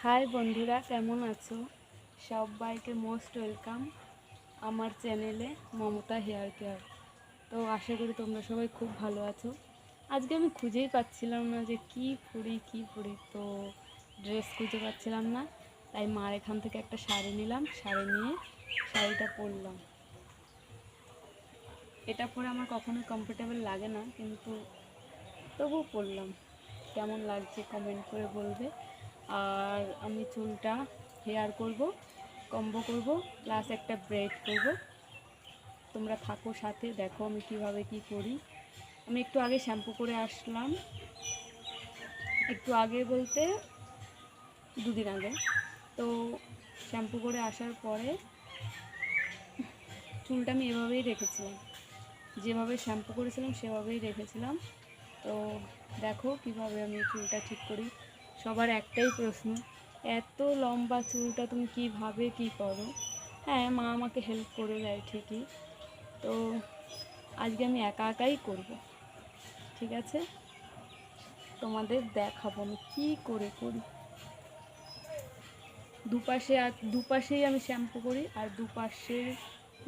High বন্ধুরা, কেমন আছো? সবাইকে মোস্ট ওয়েলকাম আমার চ্যানেলে মমতা হেয়ার কেয়ার। তো আশা করি তোমরা সবাই খুব ভালো আছো। আজকে আমি খুঁজেই পাচ্ছিলাম না যে কি পরি, তো ড্রেস খুঁজে পাচ্ছিলাম না, তাই মার এখান থেকে একটা শাড়ি নিলাম। শাড়ি নিয়ে শাড়িটা পরলাম। এটা পরে আমার কখনোই কমফোর্টেবল লাগে না, কিন্তু তবুও পরলাম। কেমন লাগছে কমেন্ট করে বলবে। আর আমি চুলটা হেয়ার করব, কম্বো করব, প্লাস একটা ব্রেড করব। তোমরা থাকো সাথে, দেখো আমি কিভাবে কি করি। আমি একটু আগে শ্যাম্পু করে আসলাম, একটু আগে বলতে দুদিন আগে। তো শ্যাম্পু করে আসার পরে চুলটা আমি এভাবেই রেখেছিলাম, যেভাবে শ্যাম্পু করেছিলাম সেভাবেই রেখেছিলাম। তো দেখো কিভাবে আমি চুলটা ঠিক করি। সবার একটাই প্রশ্ন, এত লম্বা চুলটা তুমি কিভাবে কি করো? হ্যাঁ, মা আমাকে হেল্প করে দেয় ঠিকই। তো আজকে আমি একা একাই করব, ঠিক আছে? তোমাদের দেখাবো আমি কী করে করি। দুপাশেই আমি শ্যাম্পু করি, আর দুপাশের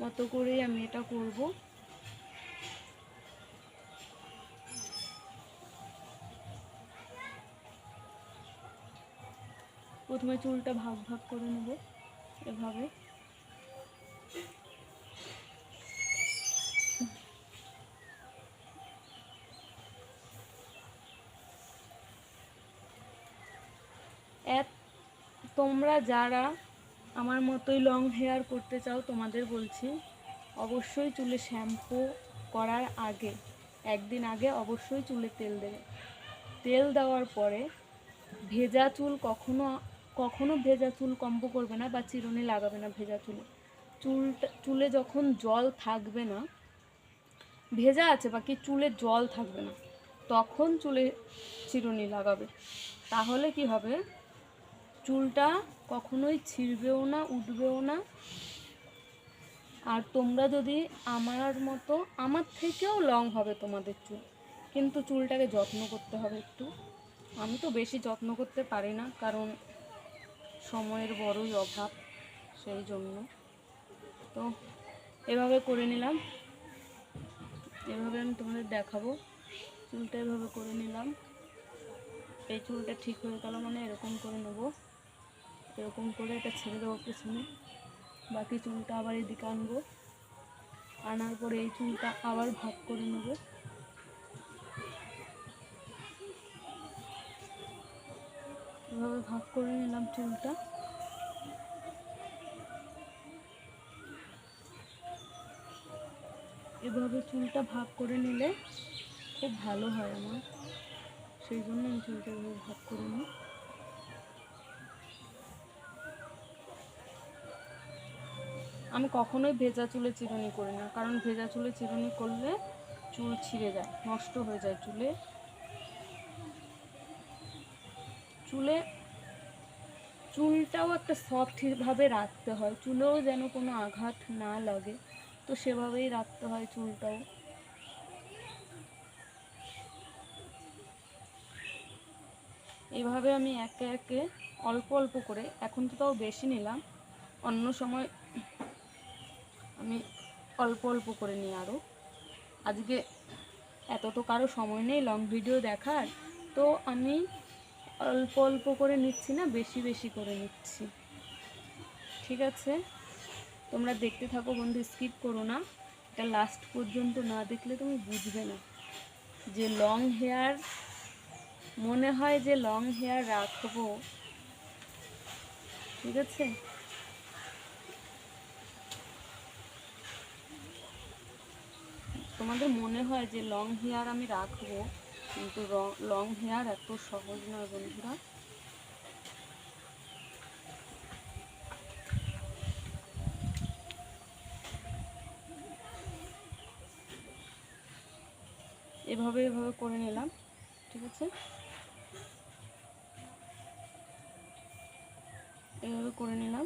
মতো করেই আমি এটা করব। প্রথমে চুলটা ভাগ ভাগ করে নেব এভাবে। তোমরা যারা আমার মতোই লং হেয়ার করতে চাও, তোমাদের বলছি অবশ্যই চুলে শ্যাম্পু করার আগে, একদিন আগে অবশ্যই চুলে তেল দেবে। তেল দেওয়ার পরে ভেজা চুল কখনো ভেজা চুল কম্বো করবে না বা চিরুনি লাগাবে না ভেজা চুলে। চুলে যখন জল থাকবে না, ভেজা আছে বাকি চুলে জল থাকবে না, তখন চুলে চিরুনি লাগাবে। তাহলে কি হবে, চুলটা কখনোই ছিঁড়বেও না, উঠবেও না। আর তোমরা যদি আমার থেকেও লং হবে তোমাদের চুল, কিন্তু চুলটাকে যত্ন করতে হবে একটু। আমি তো বেশি যত্ন করতে পারি না, কারণ সময়ের বড়ই অভাব, সেই জন্য। তো এভাবে করে নিলাম, এভাবে আমি তোমাদের দেখাবো। চুলটা এভাবে করে নিলাম। এই চুলটা ঠিক হয়ে গেল মানে এরকম করে নেব, এরকম করে এটা ছেড়ে দেবো পেছনে। বাকি চুলটা আবার এদিকে আনবো, আনার পরে এই চুলটা আবার ভাগ করে নেব। এভাবে ভাগ করে নিলাম চুলটা। এভাবে চুলটা ভাগ করে নিলে খুব ভালো হয় আমার, সেই জন্য আমি চুলটা এভাবে ভাগ করে নিই। আমি কখনোই ভেজা চুলে চিরুনি করি না, কারণ ভেজা চুলে চিরুনি করলে চুল ছিঁড়ে যায়, নষ্ট হয়ে যায়। চুলটাও একটা সফটভাবে রাখতে হয়, চুলেও যেন কোনো আঘাত না লাগে, তো সেভাবেই রাখতে হয় চুলটাও। এভাবে আমি একে একে অল্প অল্প করে, এখন তো তাও বেশি নিলাম, অন্য সময় আমি অল্প অল্প করে নিই আরও। আজকে এত তো কারো সময় নেই লং ভিডিও দেখার, তো আমি অল্প অল্প করে নিচ্ছি না, বেশি বেশি করে নিচ্ছি, ঠিক আছে? তোমরা দেখতে থাকো বন্ধু, স্কিপ করো না। এটা লাস্ট পর্যন্ত না দেখলে তুমি বুঝবে না যে লং হেয়ার, মনে হয় যে লং হেয়ার রাখবো, ঠিক আছে? তোমাদের মনে হয় যে লং হেয়ার আমি রাখবো, কিন্তু লং হেয়ার এত সহজ নয় বন্ধুরা। এভাবে এভাবে করে নিলাম, ঠিক আছে? এভাবে করে নিলাম।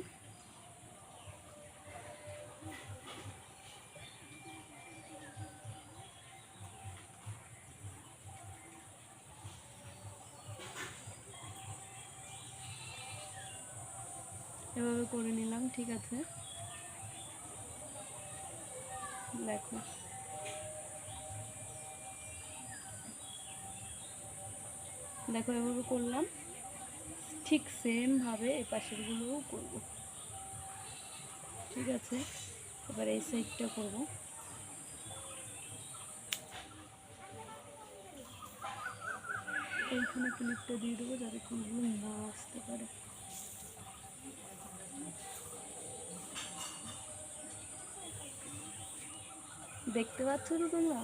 এভাবে করে নিলাম। ঠিক আছে, দেখো দেখো এভাবে করলাম। ঠিক সেমভাবে এই পাশেরগুলোও করব। ঠিক আছে, এবার এই সাইডটা করব। এইখানে ক্লিপটা দিয়ে দেবো যাতে ফুলগুলো না আসতে পারে। দেখতে পাচ্ছ তো তোমরা?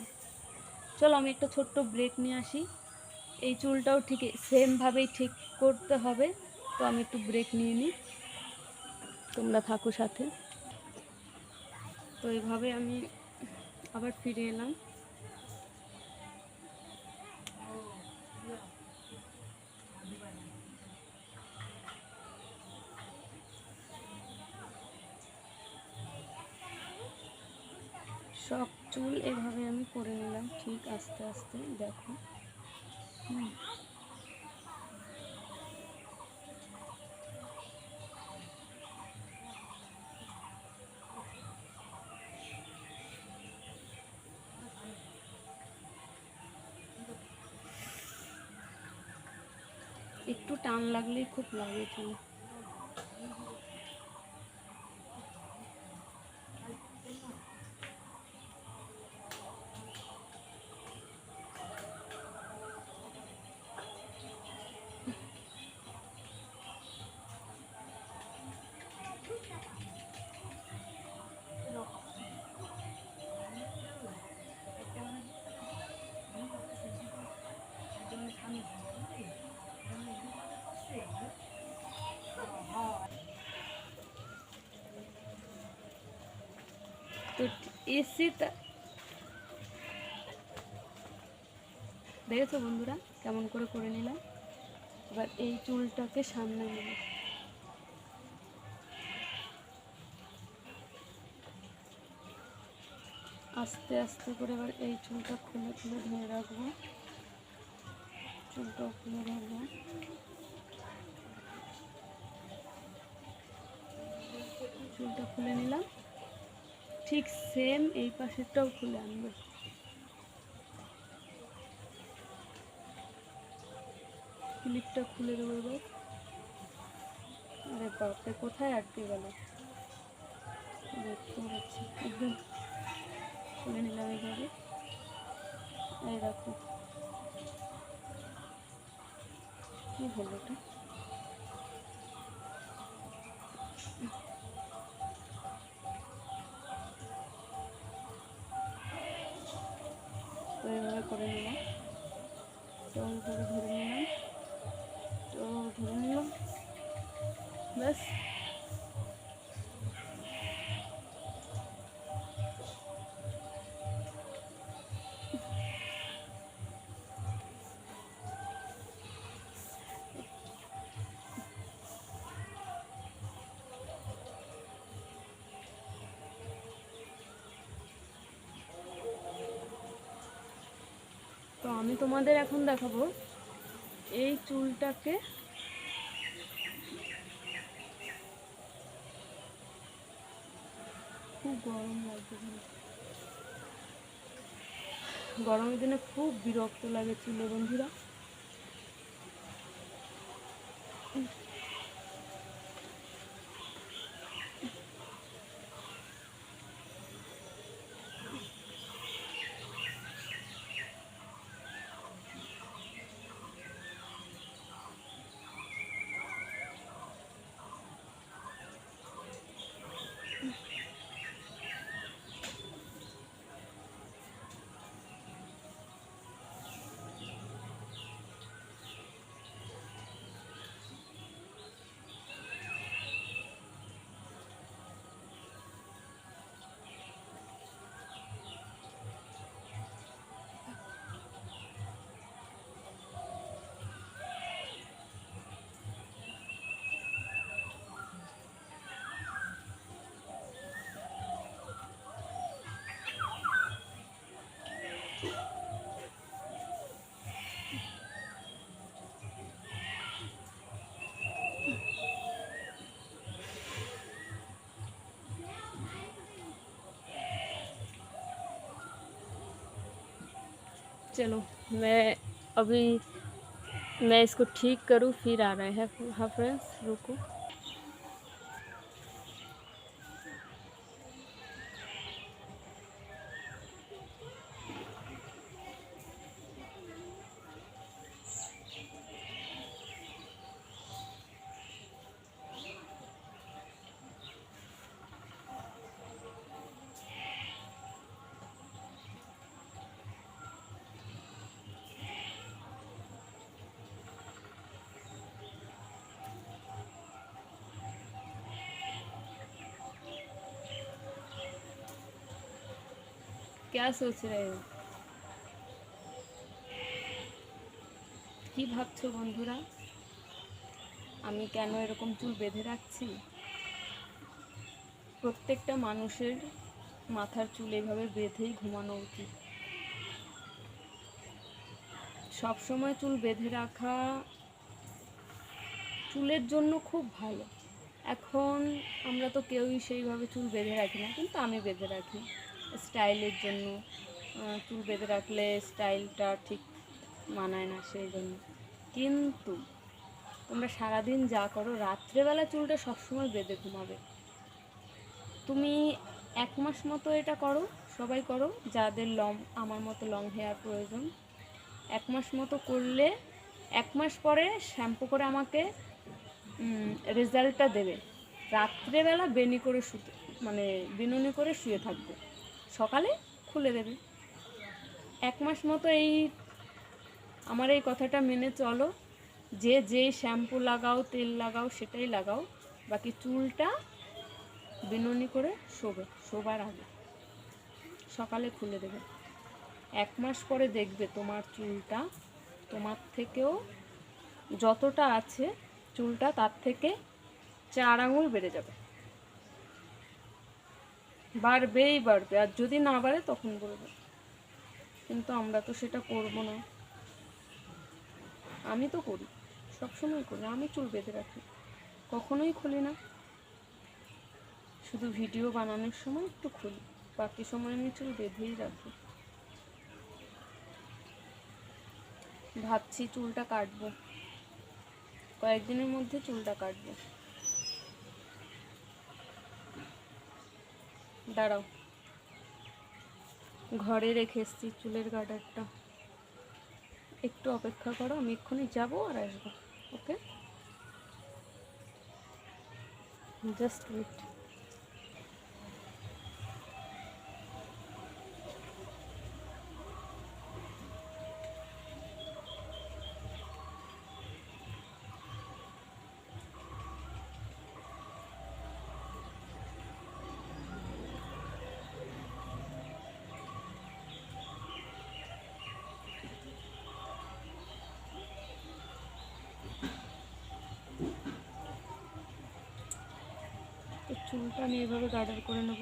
চলো আমি একটা ছোট্ট ব্রেক নিয়ে আসি। এই চুলটাও ঠিক সেমভাবেই ঠিক করতে হবে, তো আমি একটু ব্রেক নিয়ে নিই, তোমরা থাকো সাথে। তো এইভাবে আমি আবার ফিরে এলাম। সব চুল এভাবে আমি করে নিলাম, ঠিক আস্তে আস্তে। দেখো একটু টান লাগলেই খুব লাগে চুল। তো এসিটা দেখেছো বন্ধুরা কেমন করে করে নিলাম। এবার এই চুলটাকে সামনে নিলাম, আস্তে আস্তে করে। এবার এই চুলটা খুলে খুলে ধরে রাখবো, চুলটাও খুলে ধরবো। চুলটা খুলে নিলাম, ঠিক সেম এই পাশেরটাও খুলে আনবো। ক্লিপটা খুলে দেবো এবার। আরে বাপরে, কোথায় আটকে গেল? দেখতে পাচ্ছি, একদম খুলে নিলাম এইভাবে। এই দেখো কি হলো এটা। তো এইভাবে করে নিলাম, তো এইভাবে ধরে নিলাম, তো ধরে নিলাম, ব্যাস। তো আমি তোমাদের এখন দেখাবো এই চুলটাকে খুব গরম লাগছে, গরমের দিনে খুব বিরক্ত লাগে চুলে বন্ধুরা। चलो अभी मैं इसको ठीक करूँ, फिर आ रहे हैं। हाँ फ्रेंड्स, रुको। क्या सोच रहे हो, কি ভাবছো বন্ধুরা? আমি কেন এরকম চুল বেঁধে রাখছি? প্রত্যেকটা মানুষের মাথার চুল এভাবে বেঁধেই ঘুমানো উচিত। সব সময় চুল বেঁধে রাখা চুলের জন্য খুব ভালো। এখন আমরা তো কেউই সেইভাবে চুল বেঁধে রাখি না, কিন্তু আমি বেঁধে রাখি স্টাইলের জন্য। চুল বেঁধে রাখলে স্টাইলটা ঠিক মানায় না, সেই জন্য। কিন্তু তোমরা সারাদিন যা করো, রাত্রেবেলা চুলটা সবসময় বেঁধে ঘুমাবে। তুমি 1 মাস মতো এটা করো, সবাই করো যাদের আমার মতো লং হেয়ার প্রয়োজন। 1 মাস মতো করলে 1 মাস পরে শ্যাম্পু করে আমাকে রেজাল্টটা দেবে। রাত্রেবেলা বিনুনি করে শুয়ে থাকবে, সকালে খুলে দেবে। 1 মাস মতো আমার এই কথাটা মেনে চলো। যে শ্যাম্পু লাগাও, তেল লাগাও, সেটাই লাগাও, বাকি চুলটা বিনুনি করে শোবার আগে সকালে খুলে দেবে। 1 মাস পরে দেখবে তোমার চুলটা তোমার থেকেও যতটা আছে চুলটা তার থেকে 4 আঙুল বেড়ে যাবে। বাড়বেই বাড়বে, আর যদি না বাড়ে তখন বলবে। কিন্তু আমরা তো সেটা করব না। আমি তো করি, সবসময় করি। আমি চুল বেঁধে রাখি, কখনোই খুলি না। শুধু ভিডিও বানানোর সময় একটু খুলি, বাকি সময় আমি চুল বেঁধেই রাখি। ভাবছি চুলটা কাটবো, কয়েকদিনের মধ্যে চুলটা কাটবো। দাঁড়াও, ঘরে রেখে এসছি চুলের গার্ডারটা, একটু অপেক্ষা করো, আমি এক্ষুনি যাবো আর আসবো। ওকে, জাস্ট ওয়েট। তো চুলটা আমি এভাবে গার্ডার করে নেব।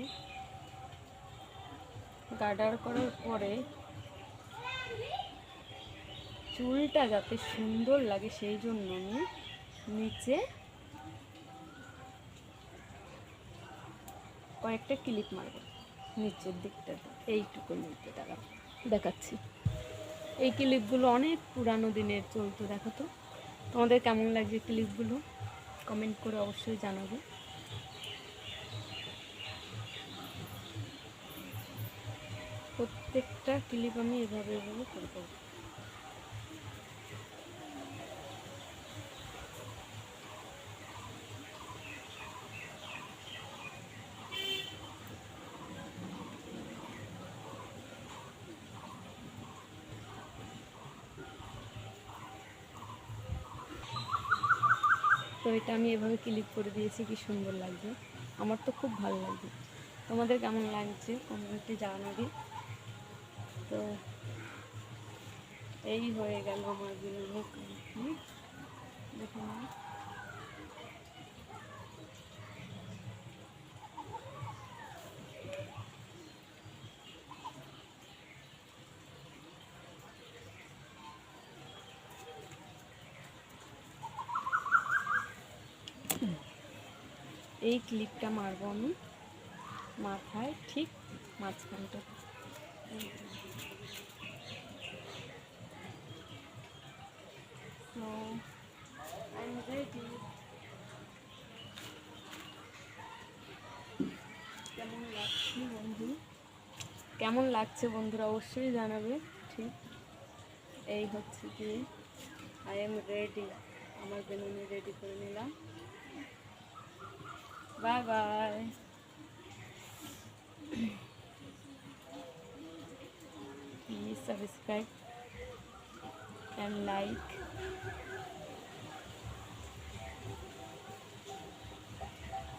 গার্ডার করার পরে চুলটা যাতে সুন্দর লাগে সেই জন্য আমি নিচে কয়েকটা ক্লিপ মারব নিচের দিকটাতে, এইটুকু নিচে। দেখাচ্ছি। এই ক্লিপগুলো অনেক পুরানো দিনের চলতো, দেখো তো। তোমাদের কেমন লাগছে ক্লিপগুলো কমেন্ট করে অবশ্যই জানাবে। প্রত্যেকটা ক্লিপ আমি এভাবে করবো। তো এটা আমি এভাবে ক্লিপ করে দিয়েছি, কি সুন্দর লাগছে। আমার তো খুব ভালো লাগছে। তোমাদের কেমন লাগছে কমেন্টে জানাবে। তো এই হয়ে গেল আমার বিনুনি কমপ্লিট। দেখুন, এই ক্লিপটা মারবো আমি মাথায় ঠিক মাঝখানটা। রেডি। কেমন লাগছে বন্ধু, কেমন লাগছে বন্ধুরা অবশ্যই জানাবে। ঠিক এই হচ্ছে কি আই এম রেডি, আমার বেলুনে রেডি করে নিলাম। Bye bye. Please subscribe and like.